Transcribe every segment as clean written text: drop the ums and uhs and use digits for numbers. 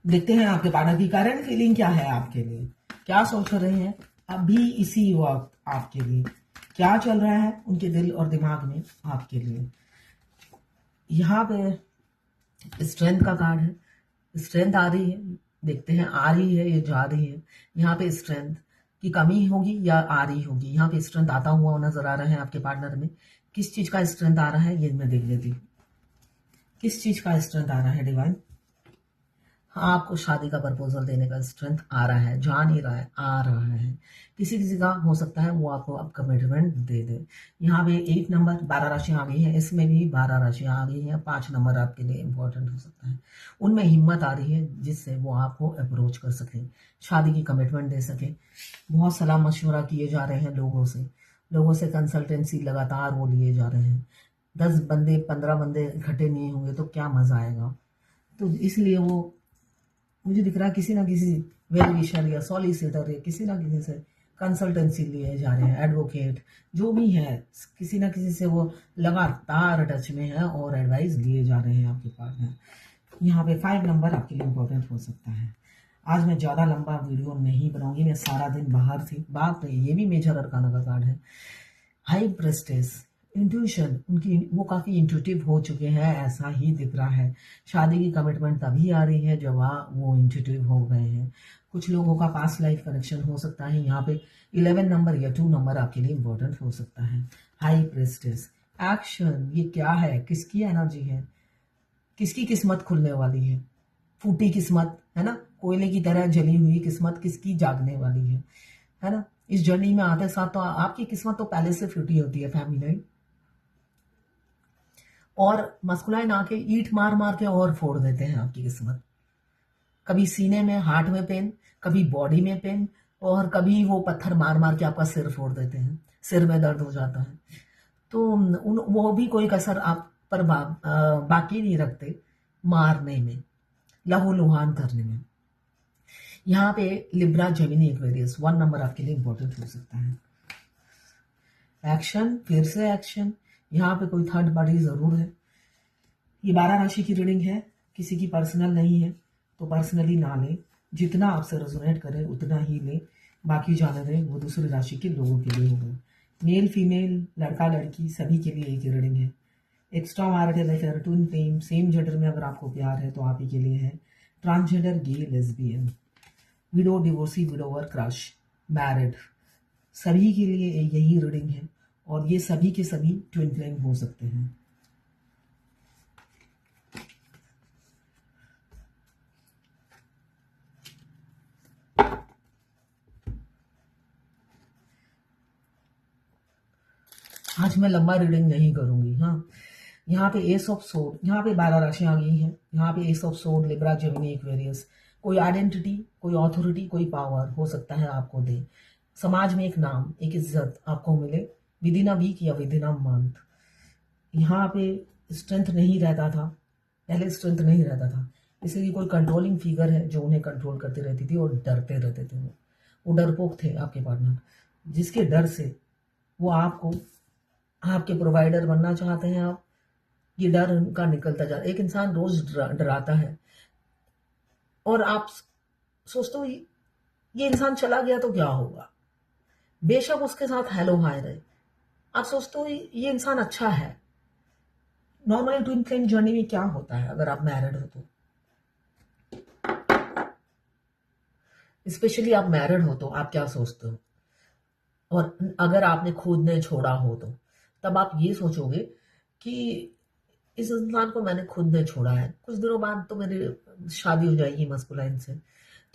देखते हैं आपके पार्टनर की करंट फीलिंग क्या है आपके लिए, क्या सोच रहे हैं अभी इसी वक्त आपके लिए, क्या चल रहा है उनके दिल और दिमाग में आपके लिए। यहाँ पे स्ट्रेंथ का कार्ड है, स्ट्रेंथ आ रही है, देखते हैं आ रही है या जा रही है। यहाँ पे स्ट्रेंथ की कमी होगी या आ रही होगी। यहाँ पे स्ट्रेंथ आता हुआ नजर आ रहा है आपके पार्टनर में। किस चीज का स्ट्रेंथ आ रहा है ये मैं देख लेती हूँ। किस चीज का स्ट्रेंथ आ रहा है डिवाइन। हाँ, आपको शादी का प्रपोजल देने का स्ट्रेंथ आ रहा है, जा नहीं रहा है, आ रहा है। किसी किसी का हो सकता है वो आपको अब कमिटमेंट दे दे। यहाँ पे 8 नंबर 12 राशियां आ गई हैं, इसमें भी 12 राशियां आ गई हैं। 5 नंबर आपके लिए इंपॉर्टेंट हो सकता है। उनमें हिम्मत आ रही है जिससे वो आपको अप्रोच कर सके, शादी की कमिटमेंट दे सके। बहुत सलाह मशवरा किए जा रहे हैं लोगों से कंसल्टेंसी लगातार वो लिए जा रहे हैं। 10 बंदे 15 बंदे इकट्ठे नहीं होंगे तो क्या मजा आएगा। तो इसलिए वो मुझे दिख रहा है किसी ना किसी वेल विशर या सॉलिसिटर या किसी ना किसी से कंसल्टेंसी लिए जा रहे हैं। एडवोकेट जो भी है, किसी ना किसी से वो लगातार टच में है और एडवाइस लिए जा रहे हैं आपके पार्टनर। यहाँ पे 5 नंबर आपके लिए इम्पोर्टेंट हो सकता है। आज मैं ज़्यादा लंबा वीडियो नहीं बनाऊंगी, मैं सारा दिन बाहर थी। बात नहीं, ये भी मेजर अरकाना का कार्ड है। हाई प्रेस्टेस, इंट्यूशन उनकी, वो काफ़ी इंट्यूटिव हो चुके हैं, ऐसा ही दिख रहा है। शादी की कमिटमेंट तभी आ रही है जब वो इंट्यूटिव हो गए हैं। कुछ लोगों का पास्ट लाइफ कनेक्शन हो सकता है। यहाँ पे 11 नंबर या 2 नंबर आपके लिए इंपॉर्टेंट हो सकता है। हाई प्रेस्टेस, एक्शन, ये क्या है, किसकी एनर्जी है, किसकी किस्मत खुलने वाली है। फूटी किस्मत है ना, कोयले की तरह जली हुई किस्मत किसकी जागने वाली है ना। इस जर्नी में आते साथ तो आपकी किस्मत तो पहले से फूटी होती है फैमिली, और मस्कुलाइन आके ईंट मार मार के और फोड़ देते हैं आपकी किस्मत। कभी सीने में, हार्ट में पेन, कभी बॉडी में पेन, और कभी वो पत्थर मार मार के आपका सिर फोड़ देते हैं, सिर में दर्द हो जाता है। तो वो भी कोई कसर आप पर बाकी नहीं रखते मारने में, लहूलुहान करने में। यहाँ पे लिब्रा जेमिनी एक्वेरियस 1 नंबर आपके लिए इंपॉर्टेंट हो सकता है। एक्शन, फिर से एक्शन, यहाँ पे कोई थर्ड पार्टी जरूर है। ये 12 राशि की रीडिंग है, किसी की पर्सनल नहीं है तो पर्सनली ना ले, जितना आपसे रेजोनेट करे उतना ही ले, बाकी जाने दें वो दूसरी राशि के लोगों के लिए होगा। मेल फीमेल, लड़का लड़की सभी के लिए एक ही रीडिंग है। Extra marital affair, twin flame, same gender में अगर आपको प्यार है तो आप ही के लिए है। Transgender, gay, lesbian, widow, divorcee, widower, crush, married, सभी के लिए यही रीडिंग है। और ये सभी के सभी ट्विन फ्लेम हो सकते हैं। आज मैं लंबा रीडिंग नहीं करूंगी। हाँ, यहाँ पे एस ऑफ सोड, यहाँ पे 12 राशियां आ गई हैं। यहाँ पे एस ऑफ सोड, लिब्रा, जेमिनी, एक्वेरियस, कोई आइडेंटिटी, कोई ऑथोरिटी, कोई पावर हो सकता है आपको दे। समाज में एक नाम, एक इज्जत आपको मिले विद इन अ वीक या विद इन अ मंथ। यहाँ पे स्ट्रेंथ नहीं रहता था, पहले स्ट्रेंथ नहीं रहता था, इसलिए कोई कंट्रोलिंग फिगर है जो उन्हें कंट्रोल करती रहती थी और डरते रहते थे। वो डरपोक थे आपके पार्टनर, जिसके डर से वो आपको, आपके प्रोवाइडर बनना चाहते हैं आप। ये डर उनका निकलता जा रहा है। एक इंसान रोज डराता है और आप सोचते हो ये इंसान चला गया तो क्या होगा, बेशक उसके साथ हेलो हाय रहे, आप सोचते हो ये इंसान अच्छा है। नॉर्मल ट्विन फ्लेम जर्नी में क्या होता है अगर आप मैरिड हो तो, स्पेशली आप मैरिड हो तो आप क्या सोचते हो, और अगर आपने खुद ने छोड़ा हो तो तब आप ये सोचोगे कि इस इंसान को मैंने खुद ने छोड़ा है, कुछ दिनों बाद तो मेरी शादी हो जाएगी मस्कुलाइन से,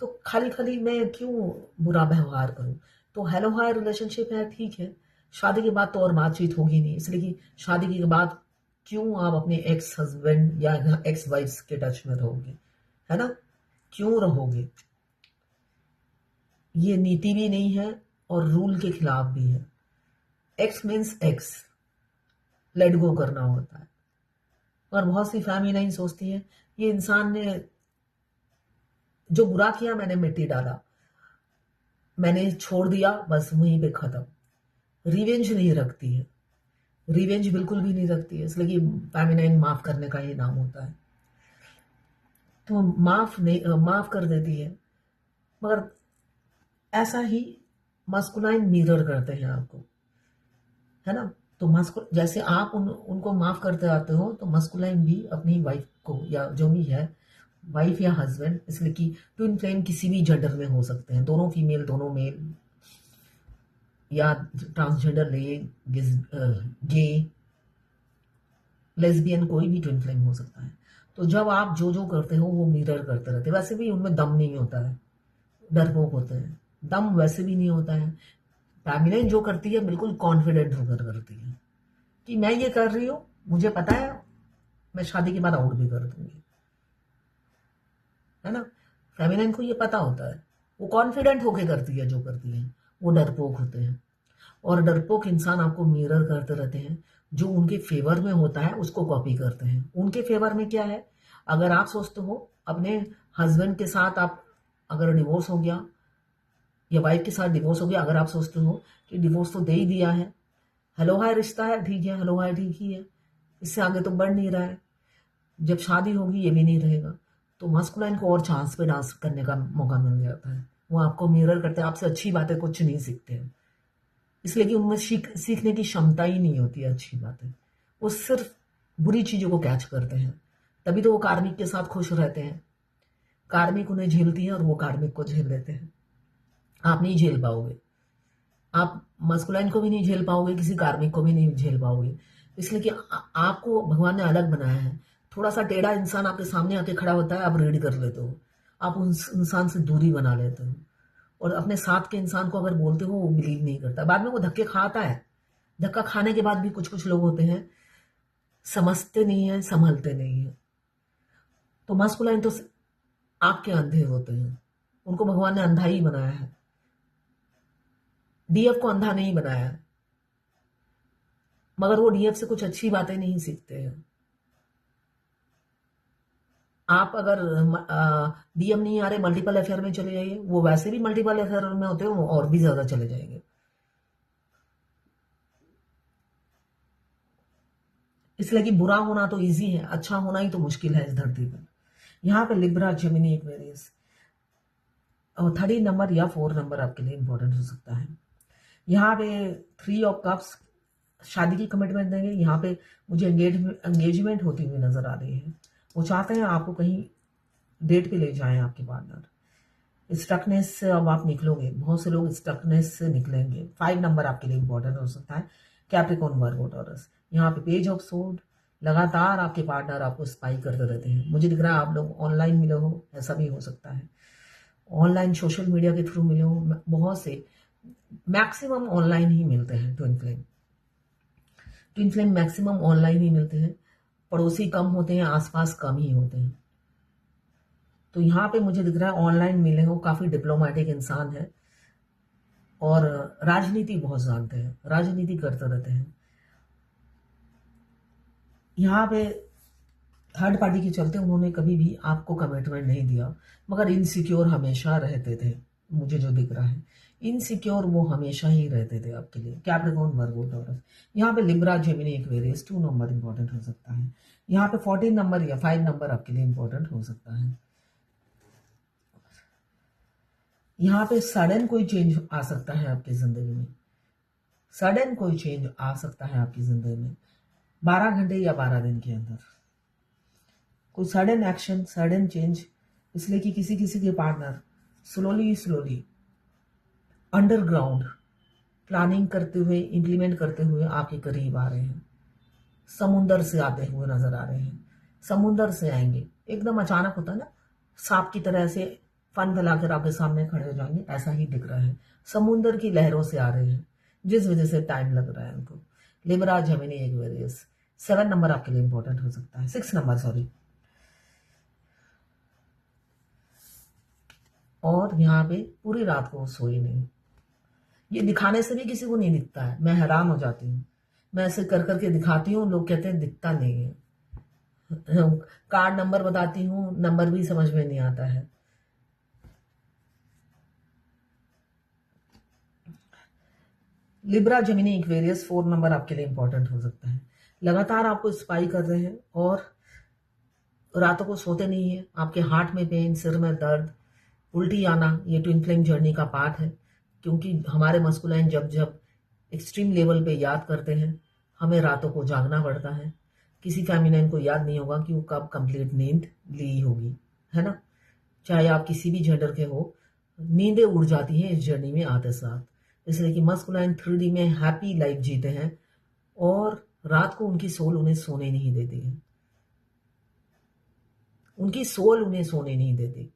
तो खाली खाली मैं क्यों बुरा व्यवहार करूं। तो हेलो हाय रिलेशनशिप है, ठीक है, शादी के बाद तो और बातचीत होगी नहीं, इसलिए कि शादी के बाद क्यों आप अपने एक्स हस्बैंड या एक्स वाइफ के टच में रहोगे, है ना, क्यों रहोगे। ये नीति भी नहीं है और रूल के खिलाफ भी है। X means x, let go करना होता है। और बहुत सी फैमिली नहीं सोचती है ये इंसान ने जो बुरा किया मैंने मिट्टी डाला, मैंने छोड़ दिया, बस वहीं पे खत्म। रिवेंज नहीं रखती है, रिवेंज बिल्कुल भी नहीं रखती है, इसलिए कि फेमिनाइन माफ करने का ये नाम होता है। तो माफ कर देती है, मगर ऐसा ही मस्कुलाइन मिरर करते हैं आपको, है ना। तो जैसे आप उनको माफ करते आते हो, तो मस्कुलाइन भी अपनी वाइफ को, या जो भी है, वाइफ या हस्बैंड, इसलिए कि ट्विन फ्लेम किसी भी जेंडर में हो सकते हैं, दोनों फीमेल दोनों मेल, या ट्रांसजेंडर, गे, लेस्बियन, कोई भी ट्विन फ्लेम हो सकता है। तो जब आप जो जो करते हो वो मिरर करते रहते हैं। वैसे भी उनमें दम नहीं होता है, डरपोक होते हैं, दम वैसे भी नहीं होता है। फैमिली जो करती है बिल्कुल कॉन्फिडेंट होकर करती है कि मैं ये कर रही हूँ, मुझे पता है, मैं शादी के बाद आउट भी कर दूंगी, है ना। फेमिनिन को ये पता होता है, वो कॉन्फिडेंट होके करती है जो करती है। वो डरपोक होते हैं, और डरपोक इंसान आपको मिरर करते रहते हैं। जो उनके फेवर में होता है उसको कॉपी करते हैं। उनके फेवर में क्या है, अगर आप सोचते हो अपने हस्बैंड के साथ, आप अगर डिवोर्स हो गया या वाइफ के साथ डिवोर्स हो गया, अगर आप सोचते हो कि डिवोर्स तो दे ही दिया है, हेलो हाय रिश्ता है, ठीक है, हेलो हाय ठीक ही है, इससे आगे तो बढ़ नहीं रहा है, जब शादी होगी ये भी नहीं रहेगा, तो मस्कुलाइन को और चांस पे डांस करने का मौका मिल जाता है। वो आपको मिरर करते हैं, आपसे अच्छी बातें कुछ नहीं सीखते हैं, इसलिए कि उनमें सीखने की क्षमता ही नहीं होती है अच्छी बातें। वो सिर्फ बुरी चीजों को कैच करते हैं। तभी तो वो कार्मिक के साथ खुश रहते हैं। कार्मिक उन्हें झेलती है और वो कार्मिक को झेल लेते हैं। आप नहीं झेल पाओगे, आप मस्कुलाइन को भी नहीं झेल पाओगे, किसी कार्मिक को भी नहीं झेल पाओगे, इसलिए कि आपको भगवान ने अलग बनाया है। थोड़ा सा टेढ़ा इंसान आपके सामने आके खड़ा होता है, आप रीड कर लेते हो, आप उस इंसान से दूरी बना लेते हो, और अपने साथ के इंसान को अगर बोलते हो वो बिलीव नहीं करता, बाद में वो धक्के खाता है। धक्का खाने के बाद भी कुछ कुछ लोग होते हैं, समझते नहीं है, संभलते नहीं है। तो मस्कुलाइन तो आग के अंधे होते हैं, उनको भगवान ने अंधा ही बनाया है, डीएफ को अंधा नहीं बनाया है, मगर वो डीएफ से कुछ अच्छी बातें नहीं सीखते हैं। आप अगर डीएम नहीं आ रहे, मल्टीपल अफेयर में चले जाइए, वो वैसे भी मल्टीपल अफेयर में होते हैं, वो और भी ज्यादा चले जाएंगे। इसलिए कि बुरा होना तो इजी है, अच्छा होना ही तो मुश्किल है इस धरती पर। यहाँ पे लिब्रा, जेमिनी, एक्वेरियस, और 30 नंबर या 4 नंबर आपके लिए इंपॉर्टेंट हो सकता है। यहाँ पे 3 ऑफ कप्स शादी की कमिटमेंट देंगे। यहाँ पे मुझे एंगेजमेंट होती हुई नजर आ रही है। वो चाहते हैं आपको कहीं डेट पे ले जाएं आपके पार्टनर। स्टकनेस से अब आप निकलोगे, बहुत से लोग स्टकनेस से निकलेंगे। 5 नंबर आपके लिए इंपॉर्टेंट हो सकता है। कैप्रिकॉर्न, वर्गो, टॉरस। यहाँ पे पेज ऑफ सोर्ड, लगातार आपके पार्टनर आपको स्पाई करते रहते हैं। मुझे दिख रहा है आप लोग ऑनलाइन मिले हो, ऐसा भी हो सकता है। ऑनलाइन सोशल मीडिया के थ्रू मिले हो, बहुत से, मैक्सिमम ऑनलाइन ही मिलते हैं twin flame. Twin flame maximum online ही मिलते हैं। पड़ोसी कम होते हैं, आसपास कम ही होते हैं। तो यहाँ पे मुझे दिख रहा है ऑनलाइन मिले हो, काफी डिप्लोमेटिक इंसान है, और राजनीति बहुत जानते हैं, राजनीति करते रहते हैं। यहाँ पे थर्ड पार्टी के चलते उन्होंने कभी भी आपको कमिटमेंट नहीं दिया, मगर इनसिक्योर हमेशा रहते थे। मुझे जो दिख रहा है, इनसिक्योर वो हमेशा ही रहते थे आपके लिए। कैप्रिकॉर्न, वर्गो, टॉरस। यहाँ पे Libra, Gemini, Aquarius 2 number important हो सकता है। यहाँ पे 14 नंबर या 5 नंबर आपके लिए इंपॉर्टेंट हो सकता है। यहाँ पे सडन कोई चेंज आ सकता है आपकी जिंदगी में, सडन कोई चेंज आ सकता है आपकी जिंदगी में 12 घंटे या 12 दिन के अंदर। कोई सडन एक्शन, सडन चेंज, इसलिए कि किसी किसी के partner slowly slowly underground planning करते हुए, इंप्लीमेंट करते हुए आपके करीब आ रहे हैं। समुंदर से आते हुए नजर आ रहे हैं, समुंदर से आएंगे, एकदम अचानक होता है ना, सांप की तरह से फन फैलाकर आपके सामने खड़े हो जाएंगे, ऐसा ही दिख रहा है। समुंदर की लहरों से आ रहे हैं, जिस वजह से टाइम लग रहा है उनको। लिब्रा, जेमिनी, एक्वेरियस 7 नंबर आपके लिए इंपॉर्टेंट हो सकता है, 6 नंबर सॉरी। और यहाँ पे पूरी रात को सोई नहीं, ये दिखाने से भी किसी को नहीं दिखता है, मैं हैरान हो जाती हूँ। मैं ऐसे कर करके दिखाती हूँ, लोग कहते हैं दिखता नहीं है। कार्ड नंबर बताती हूँ, नंबर भी समझ में नहीं आता है। लिब्रा, जेमिनी, एक्वेरियस 4 नंबर आपके लिए इंपॉर्टेंट हो सकता है। लगातार आपको स्पाई कर रहे हैं, और रातों को सोते नहीं है, आपके हार्ट में पेन, सिर में दर्द, उल्टी आना, ये ट्विन फ्लेम जर्नी का पार्ट है। क्योंकि हमारे मस्कुलाइन जब जब एक्सट्रीम लेवल पे याद करते हैं, हमें रातों को जागना पड़ता है। किसी फेमिनाइन को याद नहीं होगा कि वो कब कंप्लीट नींद ली होगी, है ना। चाहे आप किसी भी जेंडर के हो, नींदें उड़ जाती हैं इस जर्नी में आते साथ। इसलिए कि मस्कुलाइन 3D में हैप्पी लाइफ जीते हैं और रात को उनकी सोल उन्हें सोने नहीं देती है। उनकी सोल उन्हें सोने नहीं देती,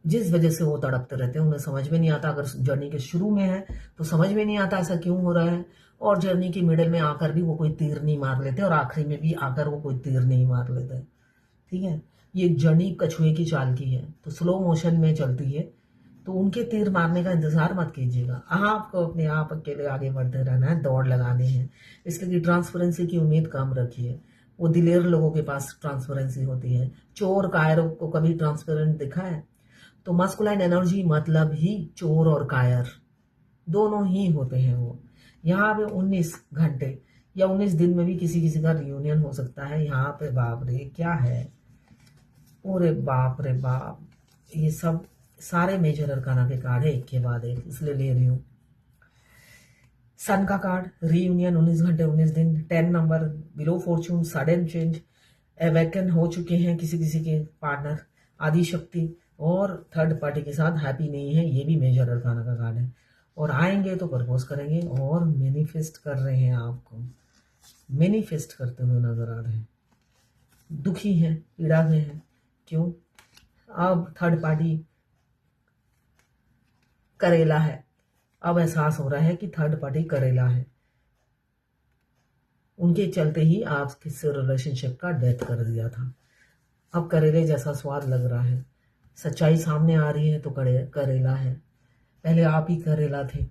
जिस वजह से वो तड़पते रहते हैं। उन्हें समझ में नहीं आता, अगर जर्नी के शुरू में है तो समझ में नहीं आता ऐसा क्यों हो रहा है, और जर्नी के मिडल में आकर भी वो कोई तीर नहीं मार लेते, और आखिरी में भी आकर वो कोई तीर नहीं मार लेते। ठीक है, ये जर्नी कछुए की चाल की है, तो स्लो मोशन में चलती है, तो उनके तीर मारने का इंतजार मत कीजिएगा। आपको अपने आप अकेले आगे बढ़ते रहना है, दौड़ लगानी है। इसलिए ट्रांसपेरेंसी की उम्मीद कम रखिए। वो दिलेर लोगों के पास ट्रांसपेरेंसी होती है, चोर कायरों को कभी ट्रांसपेरेंट दिखा है? तो मस्कुलाइन एनर्जी मतलब ही चोर और कायर दोनों ही होते हैं। वो यहाँ पे 19 घंटे या 19 दिन में भी किसी किसी का रियूनियन हो सकता है। यहाँ पे बाप रे क्या है, ओरे बाप रे बाप, ये सब सारे मेजर अरकाना के कार्ड है एक के बाद एक, इसलिए ले रही हूँ। सन का कार्ड, रीयूनियन 19 घंटे 19 दिन, 10 number, below Fortune, sudden change, awaken हो चुके हैं किसी किसी के पार्टनर, आदि शक्ति, और थर्ड पार्टी के साथ हैप्पी नहीं है, ये भी मेजर अरकाना का कार्ड है। और आएंगे तो प्रपोज करेंगे और मैनिफेस्ट कर रहे हैं, आपको मैनिफेस्ट करते हुए नजर आ रहे हैं। दुखी हैं, पीड़ा में हैं, क्यों? अब थर्ड पार्टी करेला है, अब एहसास हो रहा है कि थर्ड पार्टी करेला है। उनके चलते ही आप किसी रिलेशनशिप का डेथ कर दिया था, अब करेले जैसा स्वाद लग रहा है। सच्चाई सामने आ रही है तो करेला है, पहले आप ही करेला थे,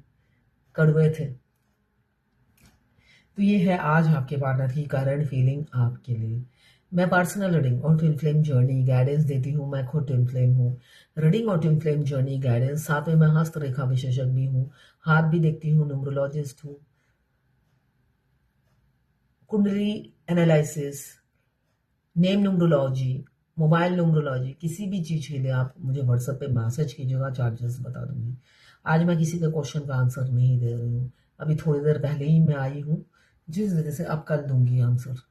कड़वे थे। तो ये है आज आपके पार्टनर की करंट फीलिंग आपके लिए। मैं पर्सनल रीडिंग और ट्विन फ्लेम जर्नी गाइडेंस देती हूँ। मैं खुद ट्विन फ्लेम हूँ। रीडिंग और ट्विन फ्लेम जर्नी गाइडेंस, साथ में मैं हस्तरेखा विशेषज्ञ भी हूँ, हाथ भी देखती हूँ, न्यूमरोलॉजिस्ट हूँ, कुंडली analysis, name numerology, mobile numerology, किसी भी चीज़ के लिए आप मुझे व्हाट्सएप पे मैसेज कीजिएगा, चार्जेस बता दूंगी। आज मैं किसी के क्वेश्चन का आंसर नहीं दे रही हूँ, अभी थोड़ी देर पहले ही मैं आई हूँ, जिस वजह से अब कल दूंगी आंसर।